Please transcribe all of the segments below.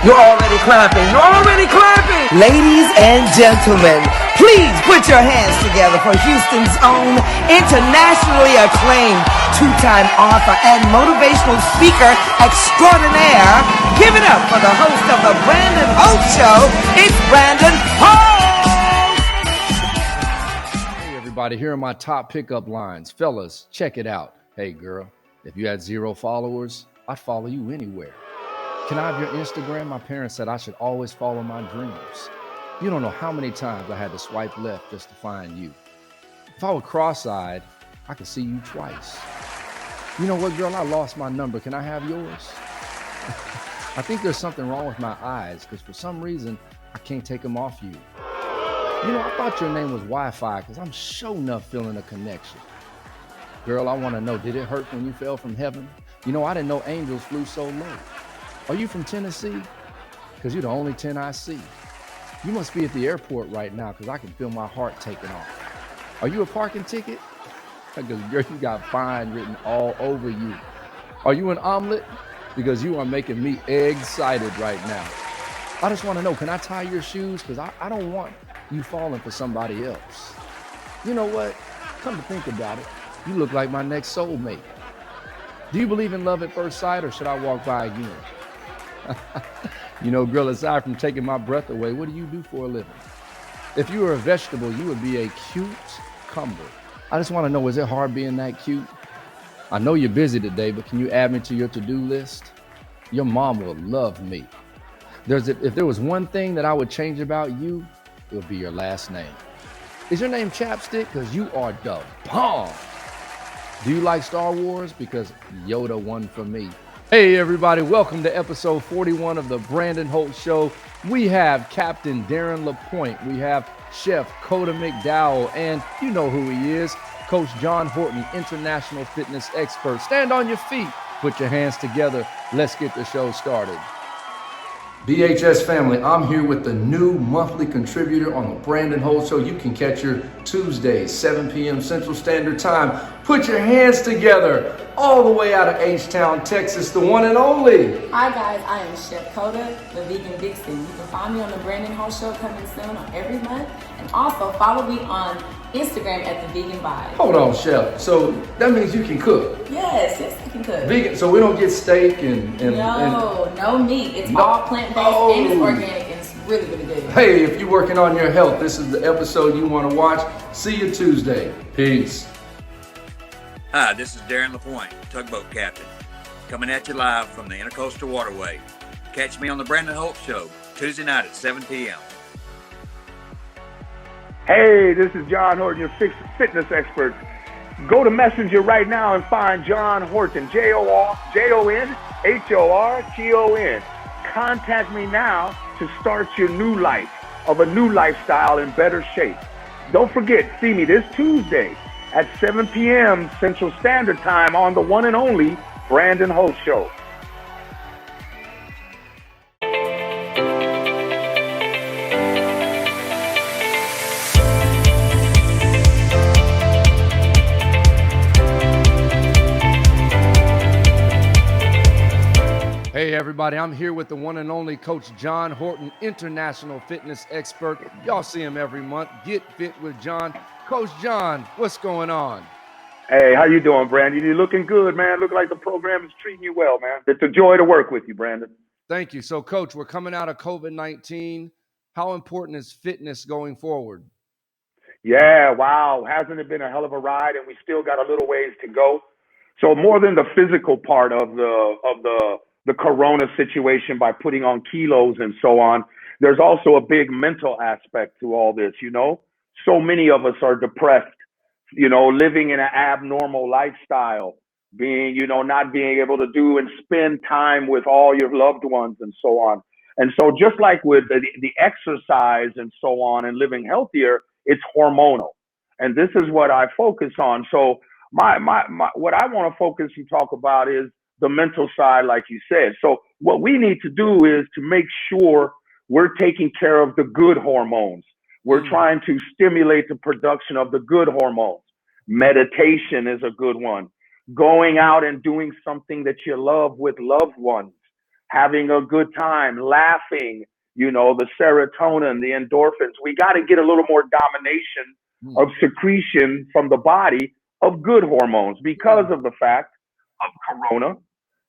You're already clapping. You're already clapping. Ladies and gentlemen, please put your hands together for Houston's own internationally acclaimed two-time author and motivational speaker extraordinaire. Give it up for the host of the Brandon Holt Show. It's Brandon Holt. Hey everybody, here are my top pickup lines. Fellas, check it out. Hey girl, if you had 0 followers, I'd follow you anywhere. Can I have your Instagram? My parents said I should always follow my dreams. You don't know how many times I had to swipe left just to find you. If I were cross-eyed, I could see you twice. You know what, girl? I lost my number. Can I have yours? I think there's something wrong with my eyes because for some reason, I can't take them off you. You know, I thought your name was Wi-Fi because I'm sure enough feeling a connection. Girl, I want to know, did it hurt when you fell from heaven? You know, I didn't know angels flew so low. Are you from Tennessee? Because you're the only 10 I see. You must be at the airport right now because I can feel my heart taking off. Are you a parking ticket? Because girl, you got fine written all over you. Are you an omelet? Because you are making me excited right now. I just want to know, can I tie your shoes? Because I don't want you falling for somebody else. You know what? Come to think about it, you look like my next soulmate. Do you believe in love at first sight or should I walk by again? You know, girl, aside from taking my breath away, what do you do for a living? If you were a vegetable, you would be a cucumber. I just want to know, is it hard being that cute? I know you're busy today, but can you add me to your to-do list? Your mom will love me. If there was one thing that I would change about you, it would be your last name. Is your name Chapstick? Because you are the bomb. Do you like Star Wars? Because Yoda won for me. Hey everybody, welcome to episode 41 of the Brandon Holt Show. We have Captain Darren LaPointe, we have Chef Koda McDowell, and you know who he is, Coach John Horton, international fitness expert. Stand on your feet, put your hands together, let's get the show started. BHS family, I'm here with the new monthly contributor on the Brandon Holt Show. You can catch her Tuesdays, 7 p.m. Central Standard Time. Put your hands together all the way out of H-Town, Texas, the one and only. Hi guys, I am Chef Koda, the Vegan Vixen. You can find me on the Brandon Holt Show coming soon on every month. And also follow me on Instagram at the Vegan Vibe. Hold on, Chef. So that means you can cook? Yes, you can cook. Vegan, so we don't get steak and no meat. It's all plant-based and it's organic and it's really, really good. Hey, if you're working on your health, this is the episode you want to watch. See you Tuesday. Peace. Hi, this is Darren LaPointe, tugboat captain, coming at you live from the Intracoastal Waterway. Catch me on the Brandon Holt Show, Tuesday night at 7 p.m. Hey, this is John Horton, your fitness expert. Go to Messenger right now and find John Horton, JONHORTON. Contact me now to start your new life of a new lifestyle in better shape. Don't forget, see me this Tuesday at 7 p.m. Central Standard Time on the one and only Brandon Holt Show. Hey everybody, I'm here with the one and only Coach John Horton, international fitness expert. Y'all see him every month. Get Fit with John. Coach John, what's going on? Hey, how you doing, Brandon? You're looking good, man. Look like the program is treating you well, man. It's a joy to work with you, Brandon. Thank you. So, Coach, we're coming out of COVID-19. How important is fitness going forward? Yeah, wow. Hasn't it been a hell of a ride? And we still got a little ways to go. So more than the physical part of the corona situation by putting on kilos and so on, there's also a big mental aspect to all this, you know? So many of us are depressed, you know, living in an abnormal lifestyle, being, you know, not being able to do and spend time with all your loved ones and so on. And so just like with the exercise and so on and living healthier, it's hormonal. And this is what I focus on. So my what I want to focus and talk about is the mental side, like you said. So what we need to do is to make sure we're taking care of the good hormones. We're trying to stimulate the production of the good hormones. Meditation is a good one. Going out and doing something that you love with loved ones. having a good time, laughing, the serotonin, the endorphins. We got to get a little more domination of secretion from the body of good hormones because of the fact of corona.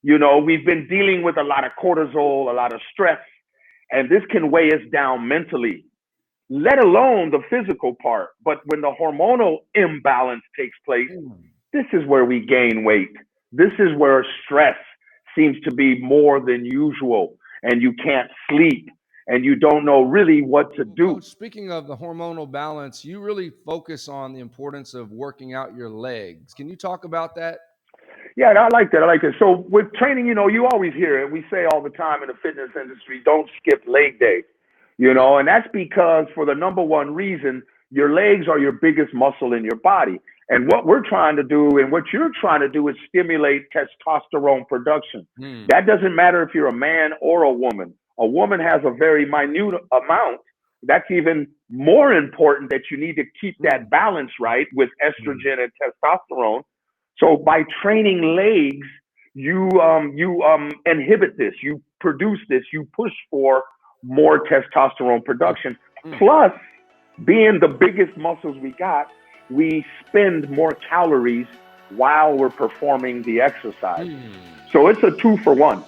We've been dealing with a lot of cortisol, a lot of stress, and this can weigh us down mentally, let alone the physical part. But when the hormonal imbalance takes place, this is where we gain weight. This is where stress seems to be more than usual, and you can't sleep, and you don't know really what to do. Coach, speaking of the hormonal balance, you really focus on the importance of working out your legs. Can you talk about that? Yeah, I like that. I like that. So with training, you always hear it. We say all the time in the fitness industry, don't skip leg day, and that's because for the number one reason, your legs are your biggest muscle in your body. And what we're trying to do and what you're trying to do is stimulate testosterone production. That doesn't matter if you're a man or a woman. A woman has a very minute amount. That's even more important, that you need to keep that balance right with estrogen and testosterone. So by training legs, you inhibit this, you produce this, you push for more testosterone production. Plus, being the biggest muscles we got, we spend more calories while we're performing the exercise. So it's a 2-for-1.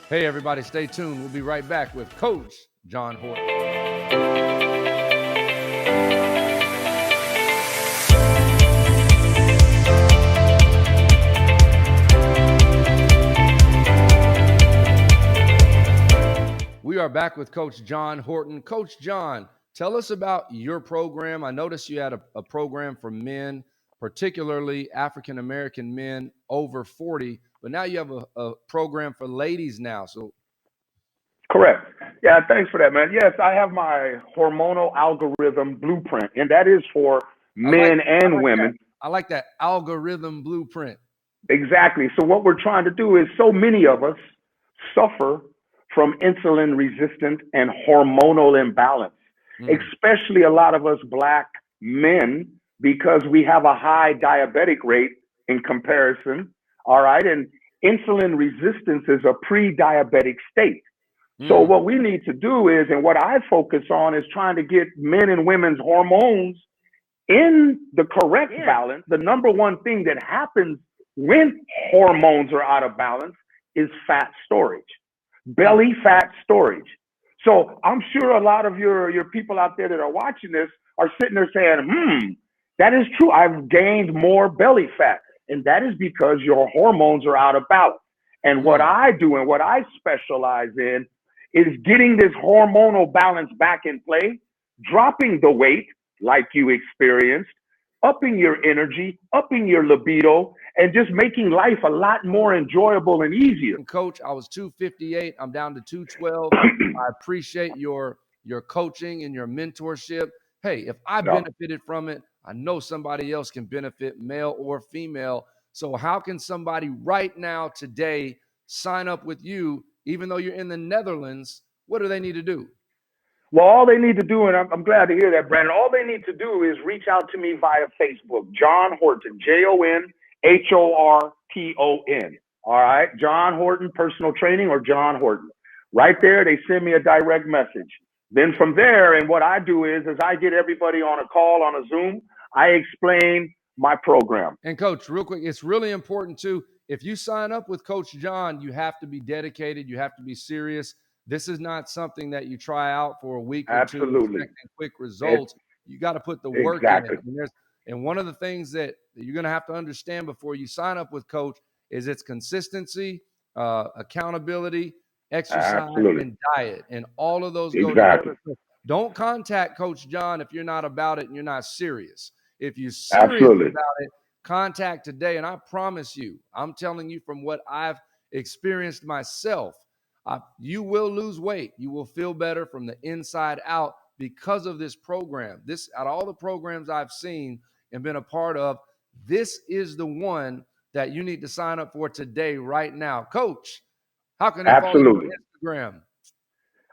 Hey, everybody, stay tuned. We'll be right back with Coach John Horton. We are back with Coach John Horton. Coach John, tell us about your program. I noticed you had a program for men, particularly African-American men over 40, but now you have a program for ladies now. So, correct. Yeah, thanks for that, man. Yes, I have my hormonal algorithm blueprint, and that is for men and women. I like that algorithm blueprint. Exactly. So what we're trying to do is, so many of us suffer from insulin resistant and hormonal imbalance, especially a lot of us Black men, because we have a high diabetic rate in comparison. All right. And insulin resistance is a pre-diabetic state. So what we need to do is, and what I focus on, is trying to get men and women's hormones in the correct balance. The number one thing that happens when hormones are out of balance is fat storage. Belly fat storage. So I'm sure a lot of your people out there that are watching this are sitting there saying, that is true. I've gained more belly fat. And that is because your hormones are out of balance. And what I do and what I specialize in is getting this hormonal balance back in play, dropping the weight like you experienced, upping your energy, upping your libido, and just making life a lot more enjoyable and easier. Coach, I was 258. I'm down to 212. I appreciate your coaching and your mentorship. Hey, if I benefited from it, I know somebody else can benefit, male or female. So how can somebody right now, today, sign up with you, even though you're in the Netherlands? What do they need to do? Well, all they need to do, and I'm glad to hear that, Brandon, all they need to do is reach out to me via Facebook, John Horton, JONHORTON. All right, John Horton Personal Training, or John Horton. Right there, they send me a direct message. Then from there, and what I do is I get everybody on a call, on a Zoom. I explain my program. And Coach, real quick, it's really important too. If you sign up with Coach John, you have to be dedicated. You have to be serious. This is not something that you try out for a week or two expecting quick results. You got to put the work in. And one of the things that you're going to have to understand before you sign up with Coach is its consistency, accountability, exercise, and diet. And all of those go together. So don't contact Coach John if you're not about it and you're not serious. If you're serious about it, contact today. And I promise you, I'm telling you from what I've experienced myself, you will lose weight. You will feel better from the inside out because of this program. This, out of all the programs I've seen and been a part of, this is the one that you need to sign up for today, right now. Coach, how can they follow you on Instagram?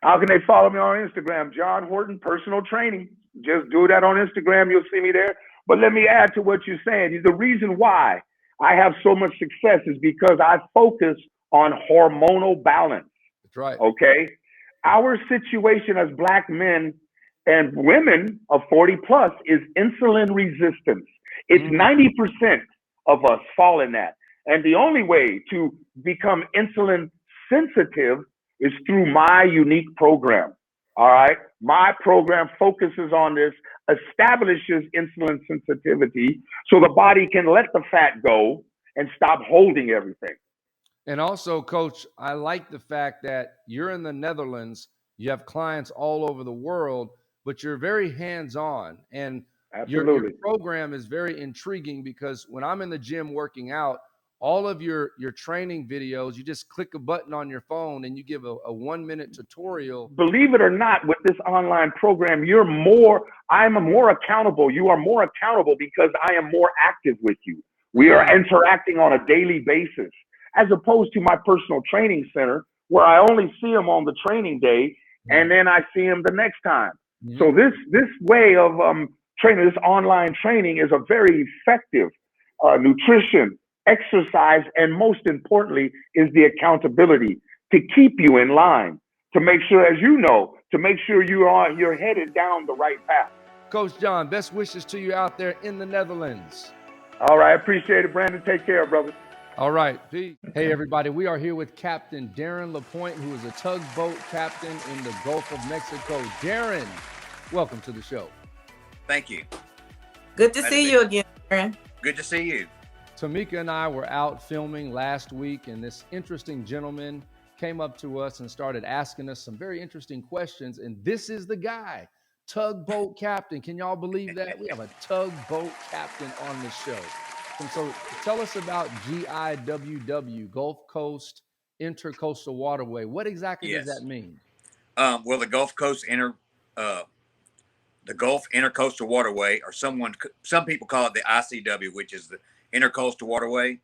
How can they follow me on Instagram? John Horton Personal Training. Just do that on Instagram. You'll see me there. But let me add to what you're saying. The reason why I have so much success is because I focus on hormonal balance. That's right. Okay. Our situation as Black men and women of 40 plus is insulin resistance. It's 90% of us fall in that. And the only way to become insulin sensitive is through my unique program. All right. My program focuses on this, establishes insulin sensitivity so the body can let the fat go and stop holding everything. And also, Coach, I like the fact that you're in the Netherlands, you have clients all over the world, but you're very hands-on. And your Absolutely. program is very intriguing because when I'm in the gym working out, all of your training videos, you just click a button on your phone and you give a 1-minute tutorial. Believe it or not, with this online program, I'm more accountable. You are more accountable because I am more active with you. We are interacting on a daily basis, as opposed to my personal training center where I only see them on the training day and then I see them the next time. So this way of training, this online training is a very effective nutrition, exercise, and most importantly is the accountability to keep you in line, to make sure, as you know, to make sure you're headed down the right path. Coach John, best wishes to you out there in the Netherlands. All right, appreciate it, Brandon. Take care, brother. All right, peace. Hey, everybody, we are here with Captain Darren LaPointe, who is a tugboat captain in the Gulf of Mexico. Darren, welcome to the show. Thank you. Good to see you again, Darren. Good to see you. Tamika and I were out filming last week, and this interesting gentleman came up to us and started asking us some very interesting questions. And this is the guy, tugboat captain. Can y'all believe that? We have a tugboat captain on the show. And so tell us about GIWW, Gulf Coast Intracoastal Waterway. What exactly does that mean? Well, the Gulf Intercoastal Waterway, or some people call it the ICW, which is the Intercoastal Waterway,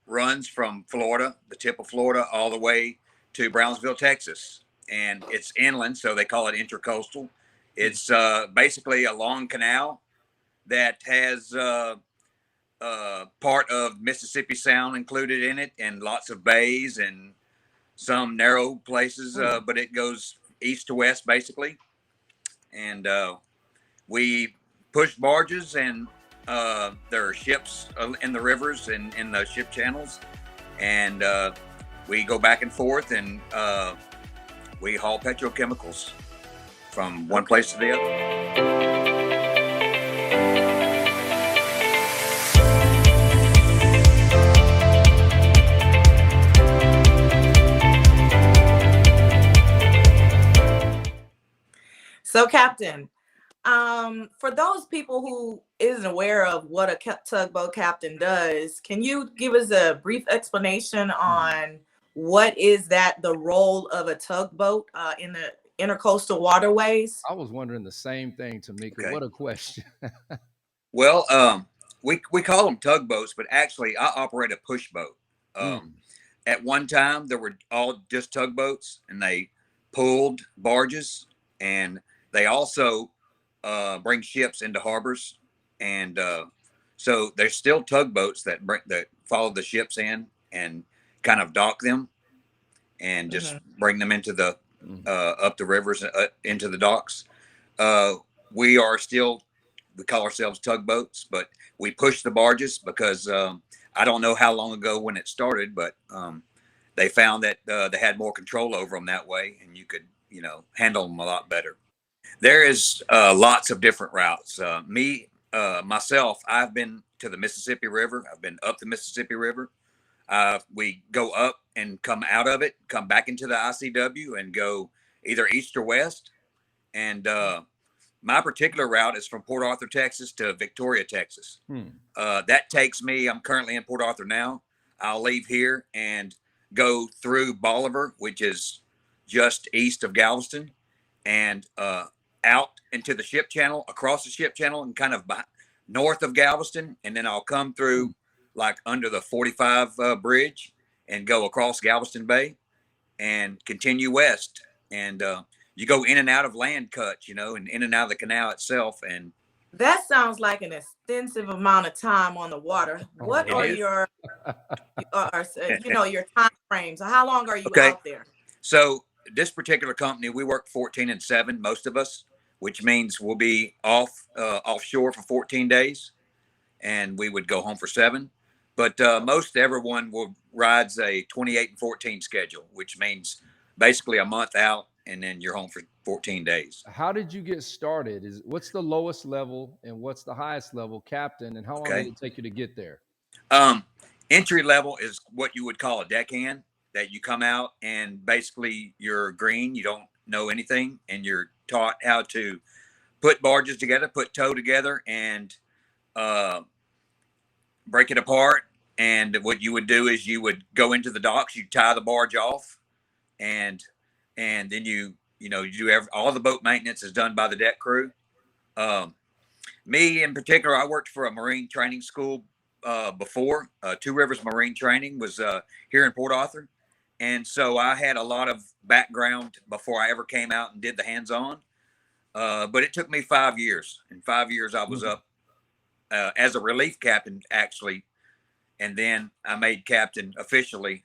runs from Florida, the tip of Florida, all the way to Brownsville, Texas. And it's inland, so they call it Intracoastal. It's basically a long canal that has part of Mississippi Sound included in it, and lots of bays and some narrow places, but it goes east to west basically. And we push barges, and there are ships in the rivers and in the ship channels, and we go back and forth, and we haul petrochemicals from one place to the other. So, Captain, for those people who isn't aware of what a tugboat captain does, can you give us a brief explanation on what is the role of a tugboat in the intercoastal waterways? I was wondering the same thing, Tamika. Okay. What a question. Well, we call them tugboats, but actually I operate a push boat. At one time, there were all just tugboats, and they pulled barges, and they also bring ships into harbors, and so there's still tugboats that follow the ships in and kind of dock them, and just bring them into the up the rivers into the docks. We call ourselves tugboats, but we push the barges because I don't know how long ago when it started, but they found that they had more control over them that way, and you could handle them a lot better. There is lots of different routes. Myself, I've been to the Mississippi River. I've been up the Mississippi River. We go up and come out of it, come back into the ICW, and go either east or west. And my particular route is from Port Arthur, Texas to Victoria, Texas. That takes me, I'm currently in Port Arthur now. I'll leave here and go through Bolivar, which is just east of Galveston, and out into the ship channel, across the ship channel, and kind of north of Galveston. And then I'll come through like under the 45 bridge and go across Galveston Bay and continue west. And you go in and out of land cuts, and in and out of the canal itself. And that sounds like an extensive amount of time on the water. What are your, your time frames? How long are you out there? So this particular company, we work 14 and 7, most of us, which means we'll be offshore for 14 days and we would go home for 7. But most everyone rides a 28 and 14 schedule, which means basically a month out and then you're home for 14 days. How did you get started? What's the lowest level and what's the highest level, captain? And how long did it take you to get there? Entry level is what you would call a deckhand, that you come out and basically you're green, you don't know anything, and you're taught how to put barges together, put tow together, and break it apart. And what you would do is you would go into the docks, you tie the barge off, and then you do all the boat maintenance is done by the deck crew. Me in particular, I worked for a marine training school before. Two Rivers Marine Training was here in Port Arthur. And so I had a lot of background before I ever came out and did the hands-on. But it took me 5 years. In 5 years, I was up as a relief captain, actually. And then I made captain officially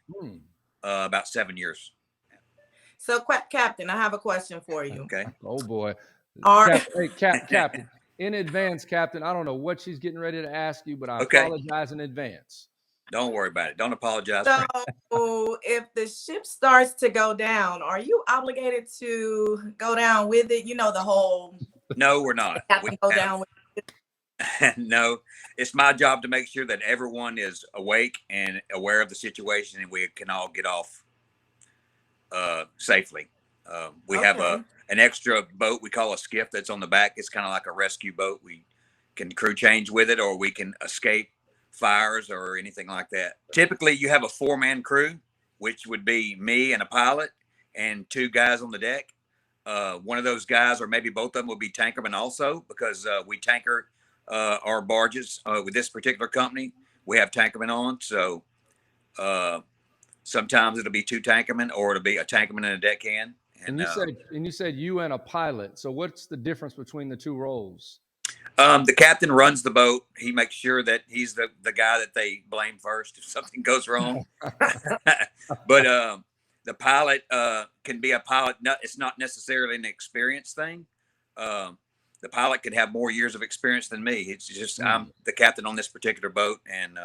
about 7 years. So, Captain, I have a question for you. Okay. Oh, boy. Hey, Captain, in advance, Captain, I don't know what she's getting ready to ask you, but I apologize in advance. Don't worry about it. Don't apologize. So if the ship starts to go down, are you obligated to go down with it? You know, the whole... No, we're not. Down with it. No, it's my job to make sure that everyone is awake and aware of the situation and we can all get off safely. We have an extra boat we call a skiff that's on the back. It's kind of like a rescue boat. We can crew change with it, or we can escape fires or anything like that. Typically you have a 4-man crew, which would be me and a pilot and 2 guys on the deck. One of those guys, or maybe both of them, will be tankermen also, because we tanker our barges with this particular company. We have tankermen on, so sometimes it'll be 2 tankermen, or it'll be a tankerman and a deckhand. And you said you and a pilot. So what's the difference between the 2 roles? The captain runs the boat. He makes sure that he's the guy that they blame first if something goes wrong. But the pilot can be a pilot. It's not necessarily an experience thing. The pilot could have more years of experience than me. It's just I'm the captain on this particular boat, and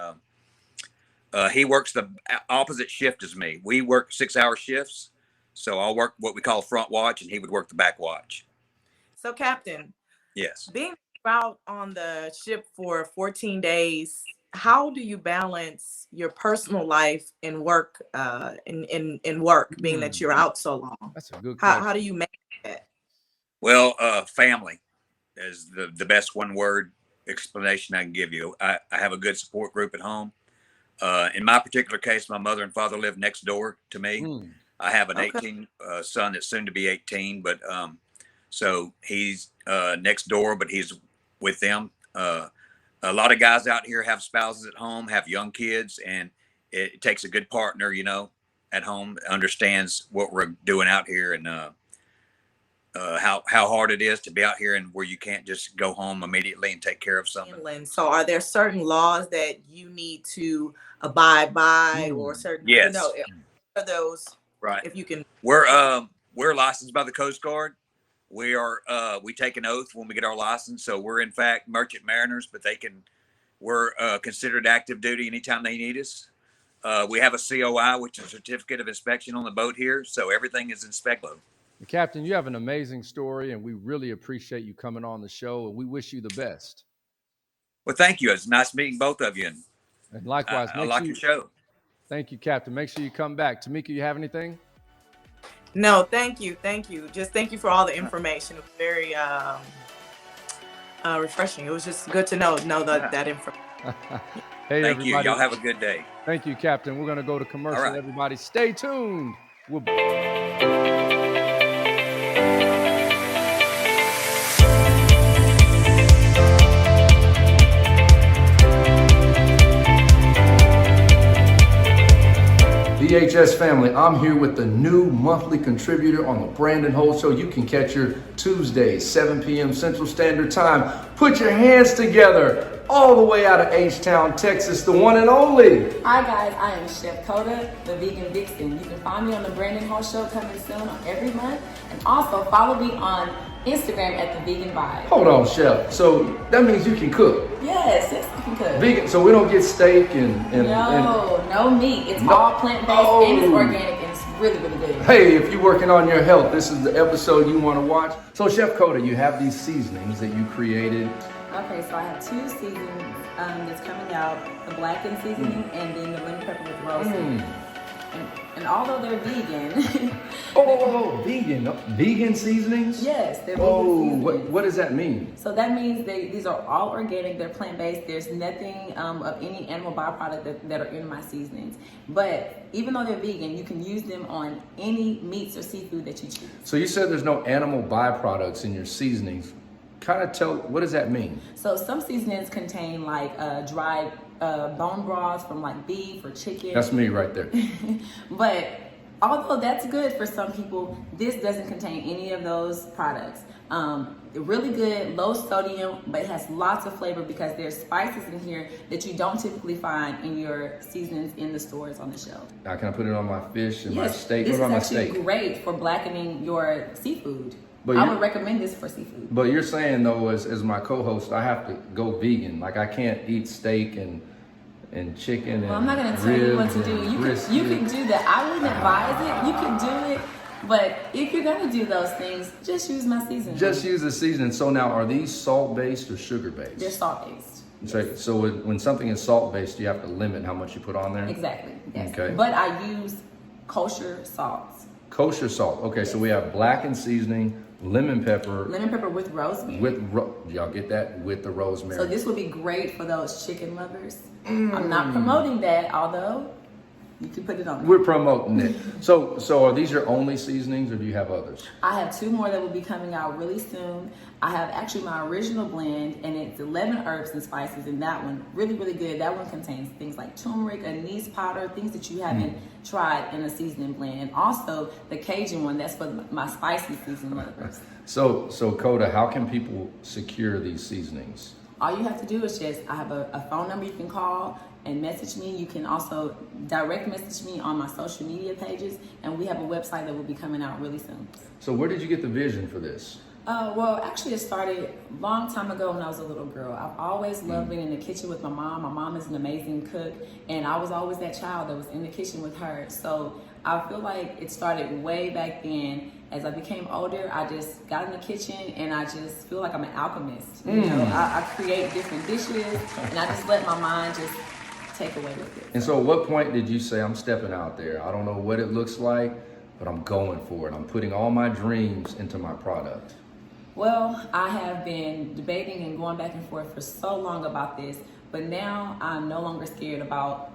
he works the opposite shift as me. We work 6-hour shifts, so I'll work what we call front watch, and he would work the back watch. So, Captain. Yes. Being out on the ship for 14 days, how do you balance your personal life and work in work, being that you're out so long? That's a good question. How do you manage that? Well, family is the best one-word explanation I can give you. I have a good support group at home. In my particular case, my mother and father live next door to me. I have an 18 son that's soon to be 18, but so he's next door, but he's with them. A lot of guys out here have spouses at home, have young kids, and it takes a good partner, at home, understands what we're doing out here, and how hard it is to be out here and where you can't just go home immediately and take care of something. So are there certain laws that you need to abide by, or certain, yes. Are those, right? If you can. We're licensed by the Coast Guard. We take an oath when we get our license. So we're in fact merchant mariners, but we're considered active duty anytime they need us. We have a COI, which is a certificate of inspection on the boat here. So everything is inspected. Captain, you have an amazing story, and we really appreciate you coming on the show, and we wish you the best. Well, thank you. It's nice meeting both of you. And likewise, I like your show. Thank you, Captain. Make sure you come back. Tamika, you have anything? No, thank you. Just thank you for all the information. It was very refreshing. It was just good to know that information. Hey, thank everybody. you. Y'all have a good day. Thank you, Captain. We're going to go to commercial. Right. Everybody, stay tuned. DHS family, I'm here with the new monthly contributor on the Brandon Holt Show. You can catch her Tuesdays, 7 p.m. Central Standard Time. Put your hands together all the way out of H-Town, Texas, the one and only. Hi guys, I am Chef Koda, the vegan vixen. You can find me on the Brandon Hall Show coming soon on every month. And also follow me on Instagram at the Vegan Vibe. Hold on, Chef. So that means you can cook. Yes, I can cook. Vegan, so we don't get steak and no meat. It's all plant-based and it's organic and it's really, really good. Hey, if you're working on your health, this is the episode you want to watch. So Chef Koda, you have these seasonings that you created. Okay, so I have 2 seasonings that's coming out, the Blackened Seasoning and then the lemon pepper with roasting. And although they're vegan. Vegan. Vegan seasonings? Yes, they're vegan seasonings. What does that mean? So that means these are all organic, they're plant-based, there's nothing of any animal byproduct that are in my seasonings. But even though they're vegan, you can use them on any meats or seafood that you choose. So you said there's no animal byproducts in your seasonings. Kind of what does that mean? So some seasonings contain like dried bone broths from like beef or chicken. That's me right there. But although that's good for some people, this doesn't contain any of those products. Really good, low sodium, but it has lots of flavor because there's spices in here that you don't typically find in your seasonings in the stores on the shelf. Now can I put it on my fish and my Yes, steak? this What about is my actually steak? great for blackening your seafood. But I would recommend this for seafood. But you're saying though, as my co-host, I have to go vegan. Like I can't eat steak and chicken and Well, I'm not going to tell you what to do. You can do that. I wouldn't advise it. You can do it. But if you're going to do those things, just use my seasoning. Just use the seasoning. So now, are these salt-based or sugar-based? They're salt-based. So when something is salt-based, you have to limit how much you put on there? Exactly. Yes. Okay. But I use kosher salts. Kosher salt. Okay, yes. So we have blackened seasoning, lemon pepper. Lemon pepper with rosemary. Y'all get that? With the rosemary. So this would be great for those chicken lovers. I'm not promoting that, although you can put it on there. We're promoting it. So are these your only seasonings or do you have others? I have 2 more that will be coming out really soon. I have actually my original blend and it's 11 herbs and spices in that one. Really, really good. That one contains things like turmeric, anise powder, things that you haven't tried in a seasoning blend. And also the Cajun one, that's for my spicy seasoning lovers. So Koda, how can people secure these seasonings? All you have to do is I have a phone number you can call and message me. You can also direct message me on my social media pages, and we have a website that will be coming out really soon. So where did you get the vision for this? Well, actually it started a long time ago when I was a little girl. I've always loved being in the kitchen with my mom. My mom is an amazing cook, and I was always that child that was in the kitchen with her. So I feel like it started way back then. As I became older, I just got in the kitchen and I just feel like I'm an alchemist. You know, I create different dishes and I just let my mind just take away with it. And so at what point did you say, I'm stepping out there? I don't know what it looks like, but I'm going for it. I'm putting all my dreams into my product. Well, I have been debating and going back and forth for so long about this, but now I'm no longer scared. About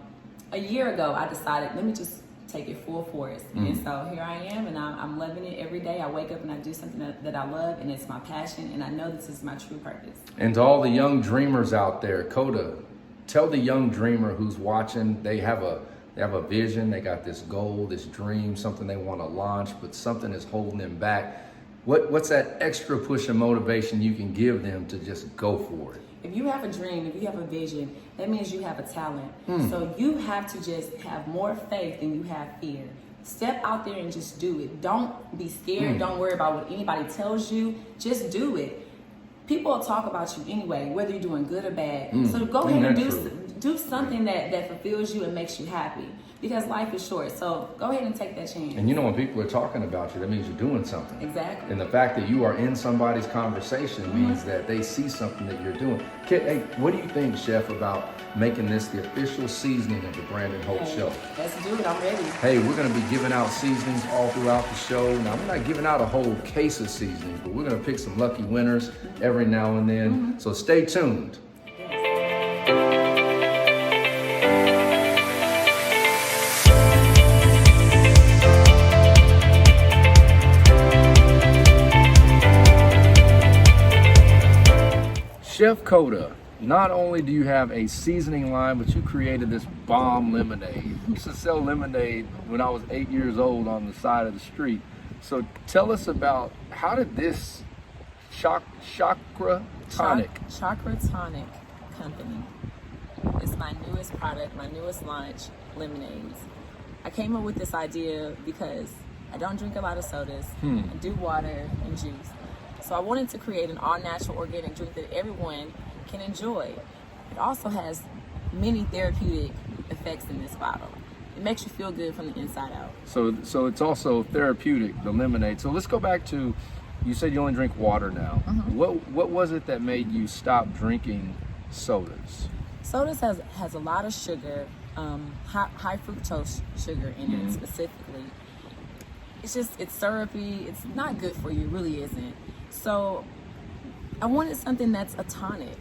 a year ago, I decided, let me just take it full force. And so here I am, and I'm loving it every day. I wake up and I do something that I love, and it's my passion, and I know this is my true purpose. And to all the young dreamers out there, Koda, tell the young dreamer who's watching, they have a vision, they got this goal, this dream, something they want to launch, but something is holding them back. What's that extra push of motivation you can give them to just go for it? If you have a dream, if you have a vision, that means you have a talent. So you have to just have more faith than you have fear. Step out there and just do it. Don't be scared. Don't worry about what anybody tells you. Just do it. People will talk about you anyway, whether you're doing good or bad. So go ahead and do something that fulfills you and makes you happy. Because life is short. So go ahead and take that chance. And you know, when people are talking about you, that means you're doing something. Exactly. And the fact that you are in somebody's conversation means that they see something that you're doing. Hey, what do you think, Chef, about making this the official seasoning of the Brandon Holt Show? Let's do it. I'm ready. Hey, we're going to be giving out seasonings all throughout the show. Now, we're not giving out a whole case of seasonings, but we're going to pick some lucky winners every now and then. So stay tuned. Chef Koda, not only do you have a seasoning line, but you created this bomb lemonade. I used to sell lemonade when I was 8 years old on the side of the street. So tell us about, how did this chakra tonic Chakra tonic company. It's my newest product, my newest launch, lemonades. I came up with this idea because I don't drink a lot of sodas. I do water and juice. So I wanted to create an all-natural organic drink that everyone can enjoy. It also has many therapeutic effects in this bottle. It makes you feel good from the inside out. So it's also therapeutic, the lemonade. So let's go back to, you said you only drink water now. What was it that made you stop drinking sodas? Sodas has a lot of sugar, high fructose sugar in it specifically. It's syrupy. It's not good for you. It really isn't. So I wanted something that's a tonic.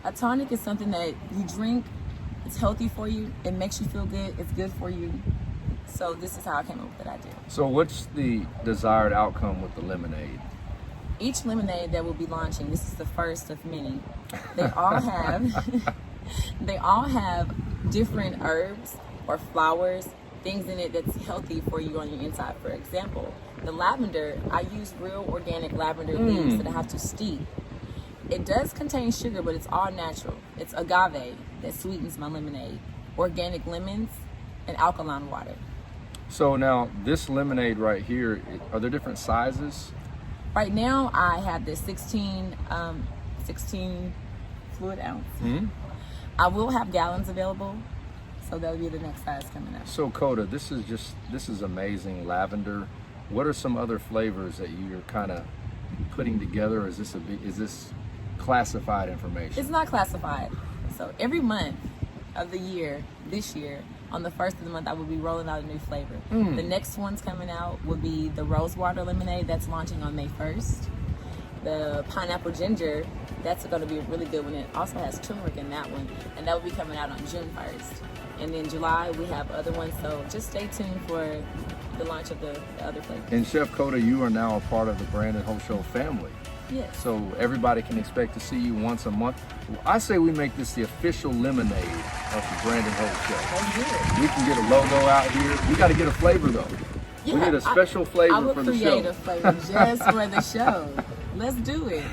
A tonic is something that you drink. It's healthy for you. It makes you feel good. It's good for you. So this is how I came up with that idea. So what's the desired outcome with the lemonade? Each lemonade that we'll be launching, this is the first of many. They all have different herbs or flowers, things in it that's healthy for you on your inside. For example, the lavender, I use real organic lavender leaves that I have to steep. It does contain sugar, but it's all natural. It's agave that sweetens my lemonade, organic lemons, and alkaline water. So now this lemonade right here, are there different sizes? Right now, I have this 16 fluid ounce. I will have gallons available, so that'll be the next size coming up. So Koda, this is amazing lavender. What are some other flavors that you're kind of putting together? Is this classified information? It's not classified. So every month of the year, this year, on the first of the month, I will be rolling out a new flavor. The next one's coming out will be the rose water lemonade that's launching on May 1st. The pineapple ginger, that's going to be a really good one. It also has turmeric in that one, and that will be coming out on June 1st. And then July, we have other ones, so just stay tuned for the launch of the other flavors. And Chef Koda, you are now a part of the Brandon Holt Show family. Yes. So everybody can expect to see you once a month. I say we make this the official lemonade of the Brandon Holt Show. Let's do it. We can get a logo out here. We got to get a flavor though. Yeah, we need a special flavor for the show. I will create a flavor just for the show. Let's do it.